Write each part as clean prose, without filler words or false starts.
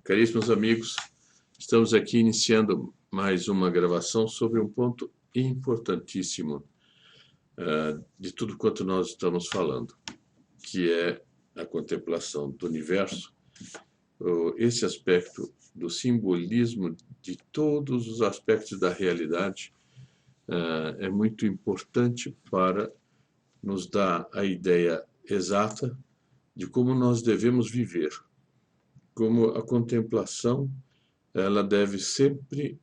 Caríssimos amigos, estamos aqui iniciando mais uma gravação sobre um ponto importantíssimo de tudo quanto nós estamos falando, que é a contemplação do universo, esse aspecto do simbolismo de todos os aspectos da realidade é muito importante para nos dar a ideia exata de como nós devemos viver. Como a contemplação, ela deve sempre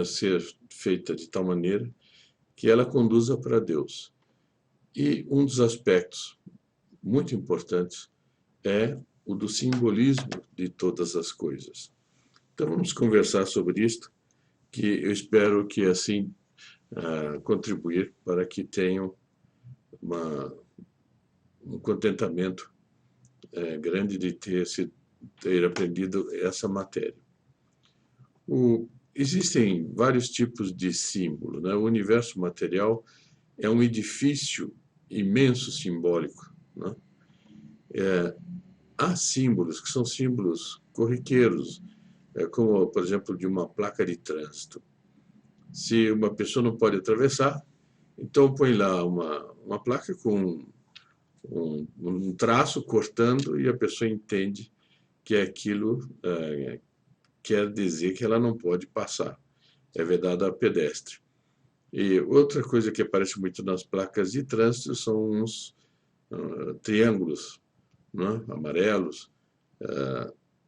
ser feita de tal maneira que ela conduza para Deus. E um dos aspectos muito importantes é o do simbolismo de todas as coisas. Então vamos conversar sobre isto, que eu espero que assim contribuir para que tenham um contentamento grande de ter aprendido essa matéria. Existem vários tipos de símbolo, né? O universo material é um edifício imenso simbólico, né? Há símbolos que são símbolos corriqueiros, como, por exemplo, de uma placa de trânsito. Se uma pessoa não pode atravessar, então põe lá uma placa com um traço cortando e a pessoa entende que aquilo quer dizer que ela não pode passar. É vedado a pedestre. E outra coisa que aparece muito nas placas de trânsito são uns triângulos, né, amarelos.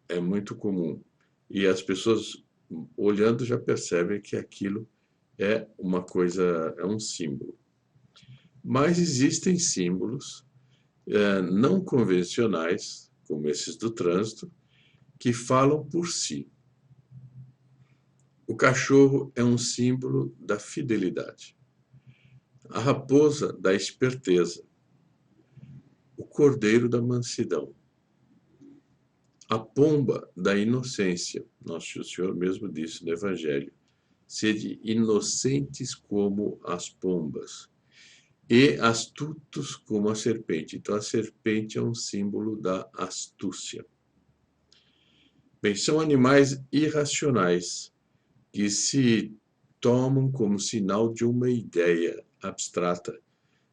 É muito comum. E as pessoas, olhando, já percebem que aquilo é uma coisa, é um símbolo. Mas existem símbolos não convencionais, como esses do trânsito, que falam por si. O cachorro é um símbolo da fidelidade. A raposa da esperteza. O cordeiro da mansidão. A pomba da inocência. Nosso Senhor mesmo disse no Evangelho: sede inocentes como as pombas e astutos como a serpente. Então a serpente é um símbolo da astúcia. Bem, são animais irracionais que se tomam como sinal de uma ideia abstrata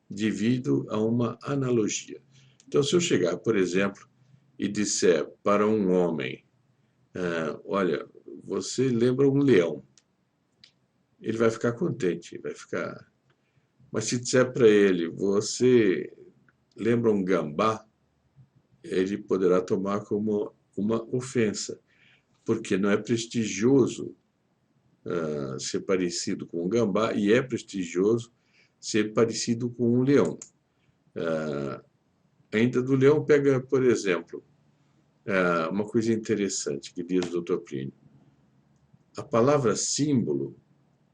devido a uma analogia. Então, se eu chegar, por exemplo, e disser para um homem, olha, você lembra um leão, ele vai ficar contente, vai ficar... Mas se disser para ele, você lembra um gambá, ele poderá tomar como uma ofensa, porque não é prestigioso ser parecido com um gambá, e é prestigioso ser parecido com um leão. Ainda do leão, pega, por exemplo, uma coisa interessante que diz o Dr. Plínio. A palavra símbolo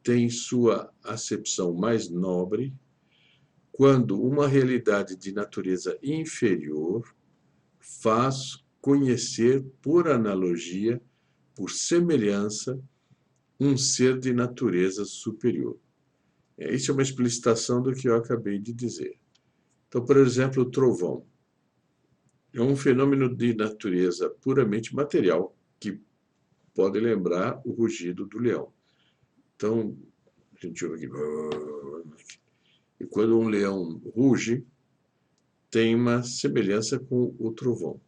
tem sua acepção mais nobre quando uma realidade de natureza inferior faz conhecer por analogia, por semelhança, um ser de natureza superior. Isso é uma explicitação do que eu acabei de dizer. Então, por exemplo, o trovão é um fenômeno de natureza puramente material que pode lembrar o rugido do leão. Então, a gente ouve aqui. E quando um leão ruge, tem uma semelhança com o trovão.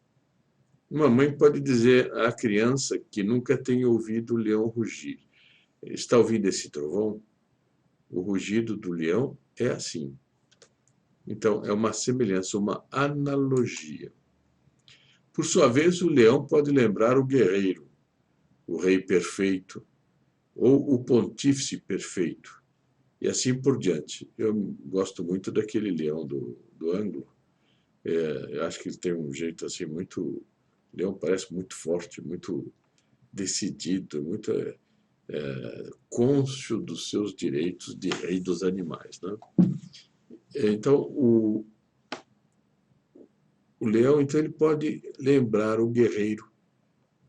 Uma mãe pode dizer à criança que nunca tem ouvido o leão rugir: está ouvindo esse trovão? O rugido do leão é assim. Então, é uma semelhança, uma analogia. Por sua vez, o leão pode lembrar o guerreiro, o rei perfeito, ou o pontífice perfeito, e assim por diante. Eu gosto muito daquele leão do Ângulo. Eu acho que ele tem um jeito assim muito... O leão parece muito forte, muito decidido, muito cônscio dos seus direitos de rei dos animais, né? Então, o leão, então, ele pode lembrar o guerreiro,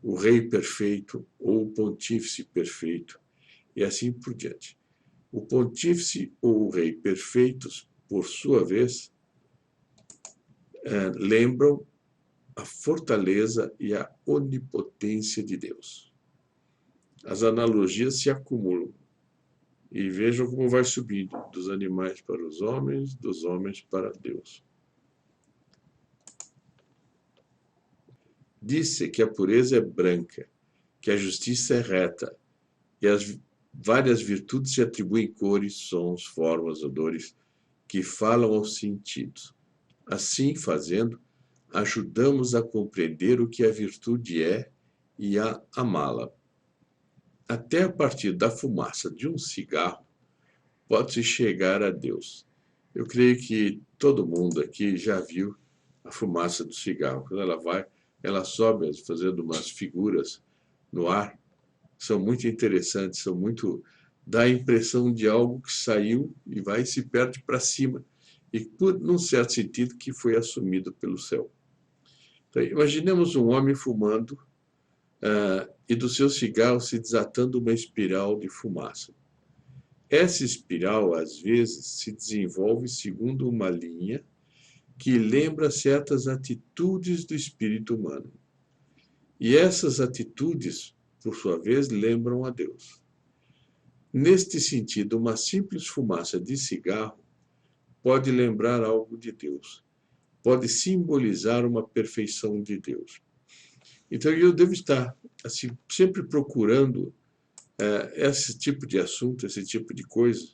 o rei perfeito ou o pontífice perfeito, e assim por diante. O pontífice ou o rei perfeitos, por sua vez, lembram a fortaleza e a onipotência de Deus. As analogias se acumulam. E vejam como vai subindo, dos animais para os homens, dos homens para Deus. Disse que a pureza é branca, que a justiça é reta, e as várias virtudes se atribuem cores, sons, formas, odores, que falam aos sentidos. Assim, fazendo, ajudamos a compreender o que a virtude é e a amá-la. Até a partir da fumaça de um cigarro, pode-se chegar a Deus. Eu creio que todo mundo aqui já viu a fumaça do cigarro. Quando ela vai, ela sobe fazendo umas figuras no ar, são muito interessantes, dá a impressão de algo que saiu e vai e se perde para cima, e por num certo sentido que foi assumido pelo céu. Então, imaginemos um homem fumando e do seu cigarro se desatando uma espiral de fumaça. Essa espiral, às vezes, se desenvolve segundo uma linha que lembra certas atitudes do espírito humano. E essas atitudes, por sua vez, lembram a Deus. Neste sentido, uma simples fumaça de cigarro pode lembrar algo de Deus, pode simbolizar uma perfeição de Deus. Então, eu devo estar assim, sempre procurando esse tipo de assunto, esse tipo de coisa,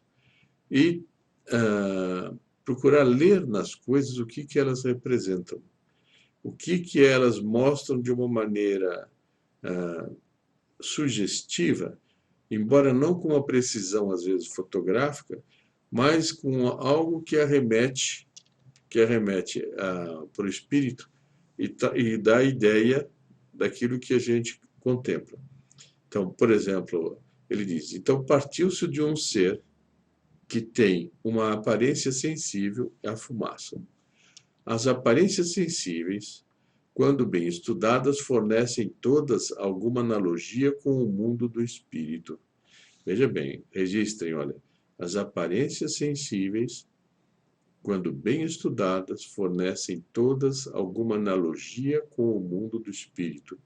e procurar ler nas coisas o que elas representam, o que elas mostram de uma maneira sugestiva, embora não com uma precisão, às vezes, fotográfica, mas com algo que arremete para o espírito e dá a ideia daquilo que a gente contempla. Então, por exemplo, ele diz, então partiu-se de um ser que tem uma aparência sensível à fumaça. As aparências sensíveis, quando bem estudadas, fornecem todas alguma analogia com o mundo do espírito. Veja bem, registrem, olha, as aparências sensíveis, quando bem estudadas, fornecem todas alguma analogia com o mundo do espírito,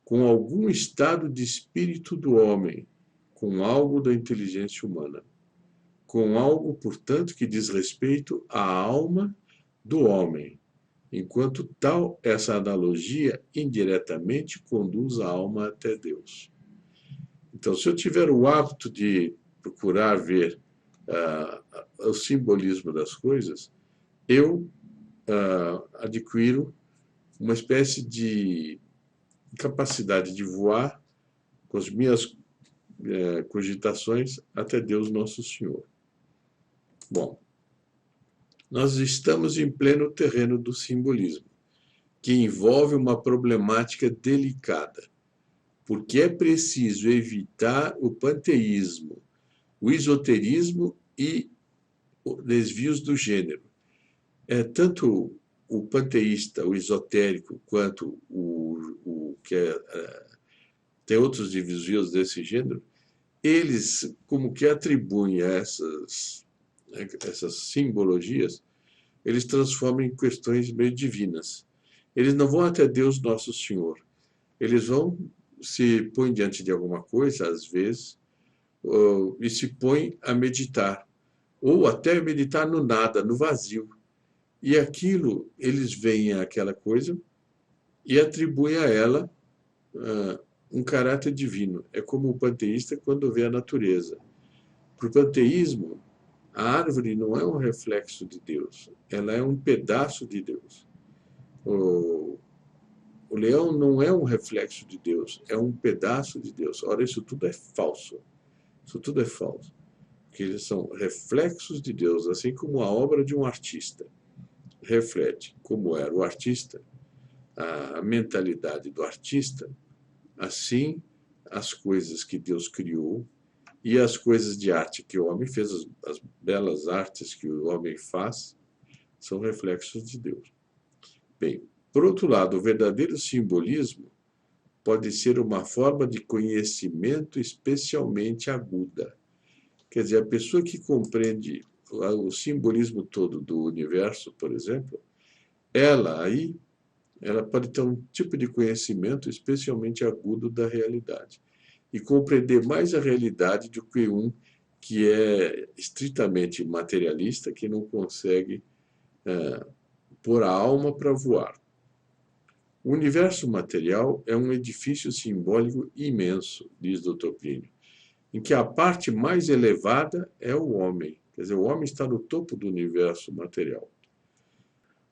com algum estado de espírito do homem, com algo da inteligência humana, com algo, portanto, que diz respeito à alma do homem, enquanto tal, essa analogia indiretamente conduz a alma até Deus. Então, se eu tiver o hábito de procurar ver o simbolismo das coisas, eu adquiro uma espécie de capacidade de voar com as minhas cogitações até Deus Nosso Senhor. Bom, nós estamos em pleno terreno do simbolismo, que envolve uma problemática delicada, porque é preciso evitar o panteísmo, o esoterismo e desvios do gênero. Tanto o panteísta, o esotérico, quanto o que tem outros desvios desse gênero, eles como que atribuem a essas simbologias, eles transformam em questões meio divinas. Eles não vão até Deus Nosso Senhor. Eles vão, se põem diante de alguma coisa, às vezes, e se põem a meditar. Ou até meditar no nada, no vazio. E aquilo, eles veem aquela coisa e atribuem a ela um caráter divino. É como o panteísta quando vê a natureza. Para o panteísmo, a árvore não é um reflexo de Deus, ela é um pedaço de Deus. O leão não é um reflexo de Deus, é um pedaço de Deus. Ora, isso tudo é falso. Isso tudo é falso. Porque eles são reflexos de Deus, assim como a obra de um artista reflete como era o artista, a mentalidade do artista, assim as coisas que Deus criou e as coisas de arte que o homem fez, as belas artes que o homem faz, são reflexos de Deus. Bem, por outro lado, o verdadeiro simbolismo pode ser uma forma de conhecimento especialmente aguda. Quer dizer, a pessoa que compreende o simbolismo todo do universo, por exemplo, ela aí ela pode ter um tipo de conhecimento especialmente agudo da realidade e compreender mais a realidade do que um que é estritamente materialista, que não consegue pôr a alma para voar. O universo material é um edifício simbólico imenso, diz Dr. Plínio, em que a parte mais elevada é o homem. Quer dizer, o homem está no topo do universo material.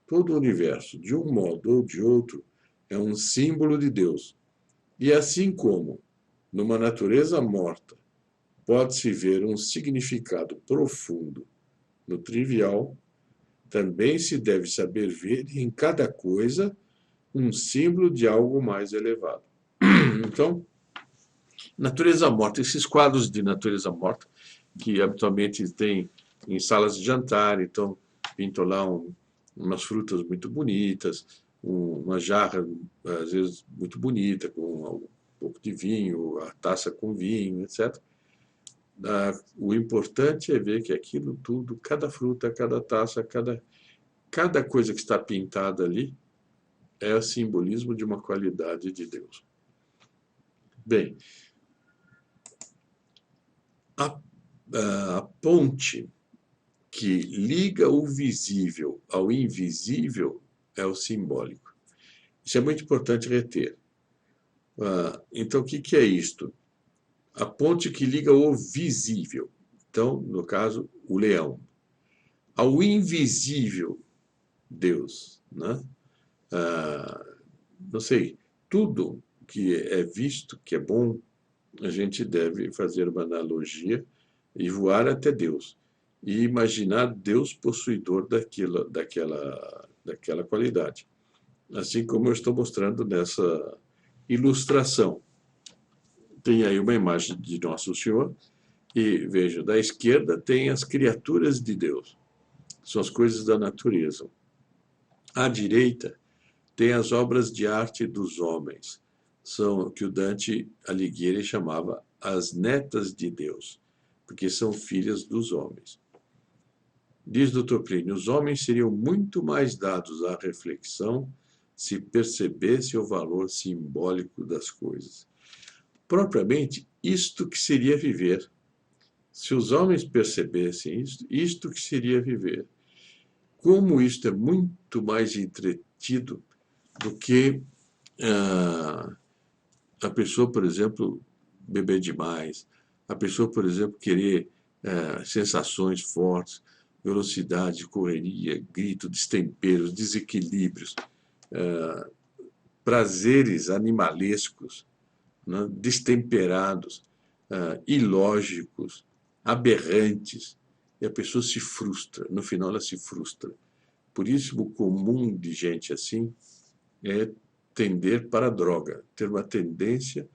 Todo o universo, de um modo ou de outro, é um símbolo de Deus. E assim como, numa natureza morta, pode-se ver um significado profundo no trivial, também se deve saber ver em cada coisa um símbolo de algo mais elevado. Então, natureza morta, esses quadros de natureza morta, que habitualmente tem em salas de jantar, então pintam lá umas frutas muito bonitas, uma jarra, às vezes, muito bonita, com um pouco de vinho, a taça com vinho, etc. O importante é ver que aquilo tudo, cada fruta, cada taça, cada coisa que está pintada ali, é o simbolismo de uma qualidade de Deus. Bem, a ponte que liga o visível ao invisível é o simbólico. Isso é muito importante reter. Então, o que é isto? A ponte que liga o visível, então, no caso, o leão, ao invisível Deus, né? Não sei, tudo que é visto, que é bom, a gente deve fazer uma analogia e voar até Deus. E imaginar Deus possuidor daquela qualidade. Assim como eu estou mostrando nessa ilustração. Tem aí uma imagem de Nosso Senhor, e veja, da esquerda tem as criaturas de Deus, são as coisas da natureza. À direita tem as obras de arte dos homens, são o que o Dante Alighieri chamava as netas de Deus, porque são filhas dos homens. Diz Dr. Plínio, os homens seriam muito mais dados à reflexão se percebessem o valor simbólico das coisas. Propriamente, isto que seria viver. Se os homens percebessem isto que seria viver. Como isto é muito mais entretido do que a pessoa, por exemplo, beber demais, a pessoa, por exemplo, querer sensações fortes, velocidade, correria, grito, destemperos, desequilíbrios, prazeres animalescos, né, destemperados, ilógicos, aberrantes, e a pessoa se frustra, no final ela se frustra. Por isso, o comum de gente assim é tender para a droga, ter uma tendência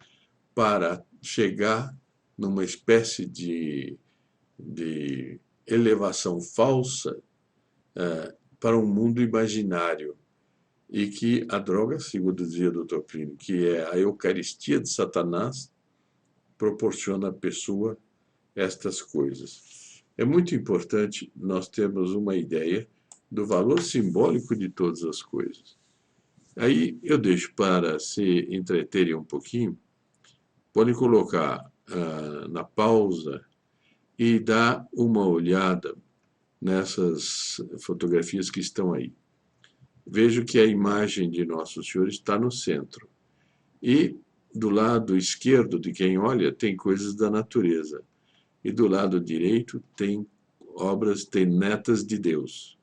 para chegar numa espécie de elevação falsa para um mundo imaginário. E que a droga, segundo dizia o Dr. Plínio, que é a Eucaristia de Satanás, proporciona à pessoa estas coisas. É muito importante nós termos uma ideia do valor simbólico de todas as coisas. Aí eu deixo para se entreterem um pouquinho, podem colocar na pausa e dar uma olhada nessas fotografias que estão aí. Vejo que a imagem de Nosso Senhor está no centro. E do lado esquerdo de quem olha tem coisas da natureza. E do lado direito tem obras, tem netas de Deus.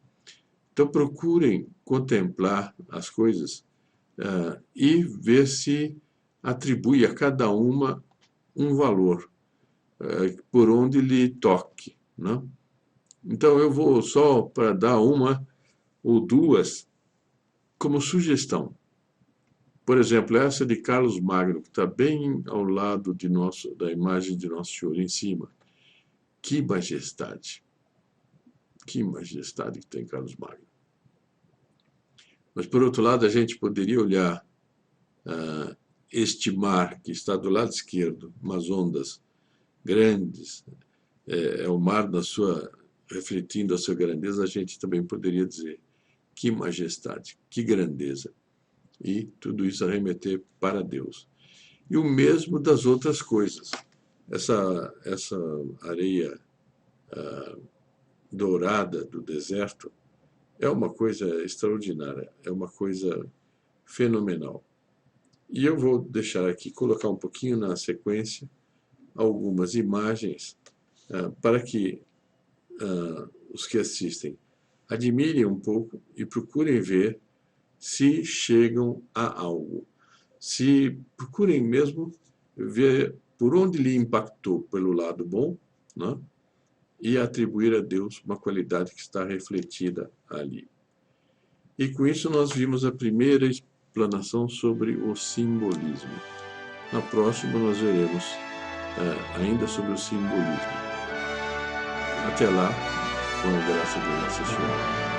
Então procurem contemplar as coisas e ver se atribui a cada uma um valor, por onde lhe toque. Né? Então eu vou só para dar uma ou duas como sugestão. Por exemplo, essa de Carlos Magno, que está bem ao lado da imagem de Nosso Senhor em cima. Que majestade! Que majestade que tem Carlos Magno. Mas, por outro lado, a gente poderia olhar este mar que está do lado esquerdo, umas ondas grandes, é o mar refletindo a sua grandeza, a gente também poderia dizer, que majestade, que grandeza. e tudo isso arremeter para Deus. E o mesmo das outras coisas. Essa areia dourada do deserto é uma coisa extraordinária, é uma coisa fenomenal. E eu vou deixar aqui, colocar um pouquinho na sequência, algumas imagens para que os que assistem admirem um pouco e procurem ver se chegam a algo. Se procurem mesmo ver por onde lhe impactou pelo lado bom, né? E atribuir a Deus uma qualidade que está refletida ali. E com isso nós vimos a primeira explanação sobre o simbolismo. Na próxima nós veremos ainda sobre o simbolismo. Até lá, com a graça de Nossa Senhora.